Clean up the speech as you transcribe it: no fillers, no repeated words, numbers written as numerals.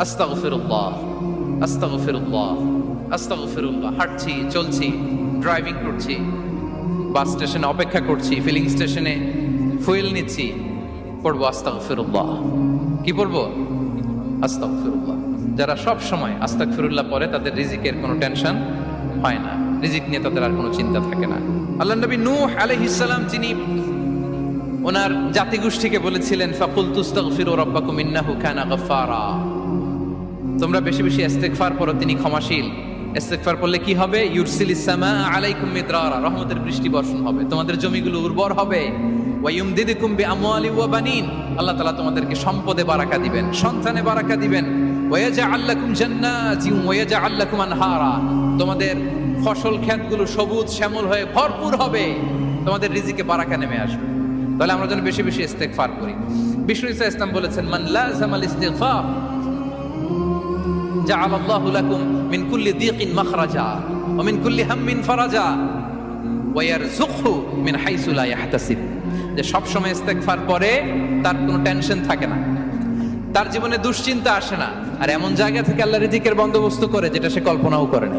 আস্তাগফিরুল্লাহ, আস্তাগফিরুল্লাহ, আস্তাগফিরুল্লাহ। হাঁটছি, চলছি, ড্রাইভিং করছি, বাস স্টেশনে অপেক্ষা করছি, ফিলিং স্টেশনে ফুয়েল নিচ্ছি, পড়বো আস্তাগফিরুল্লাহ। কি পড়বো? আস্তাগফিরুল্লাহ। যারা সব সময় আস্তাগফিরুল্লাহ পড়ে তাদের রিজিকের কোনো টেনশন হয় না, রিজিক নিয়ে তাদের আর কোনো চিন্তা থাকে না। আল্লাহ নবী নূহ আলাইহিস সালাম যিনি ওনার জাতিগোষ্ঠীকে বলেছিলেন, ফাকুলতু আস্তাগফিরু রাব্বাকুম ইন্নাহু কানা গাফফারা, তোমরা বেশি বেশি ইস্তেগফার করো, তিনি ক্ষমাশীল। ইস্তেগফার করলে কি হবে? ইউরসিলিস সামা আলাইকুম মিদরারা, রহমতের বৃষ্টি বর্ষণ হবে, তোমাদের জমিগুলো উর্বর হবে। ওয়া ইউমদিদুকুম বিআমওয়ালি ওয়া বানিন, আল্লাহ তাআলা তোমাদেরকে সম্পদে বারাকা দিবেন, সন্তানে বারাকা দিবেন। ওয়া ইয়াজআল লাকুম জান্নাতিন ওয়া ইয়াজআল লাকুম আনহারা, তোমাদের ফসল ক্ষেতগুলো সবুজ শ্যামল হয়ে ভরপুর হবে, তোমাদের রিজিকে বারাকা নেমে আসবে। তাহলে আমরা যেন বেশি বেশি ইস্তেগফার করি। বিষ্ণু ইসা ইসলাম বলেছেন, মান লাযামাল ইস্তিগফার জাআলাল্লাহু লাকুম মিন কুল্লি দীকিন মাখরাজা ওয়া মিন কুল্লি হাম্মিন ফারাজা ওয়া ইয়ারযুকহু মিন হাইসু লা ইয়াহতাসিব। যে সব সময় ইস্তেগফার পরে তার কোনো টেনশন থাকে না, তার জীবনে দুশ্চিন্তা আসে না, আর এমন জায়গা থেকে আল্লাহ রিজিকের বন্দোবস্ত করে যেটা সে কল্পনাও করে না।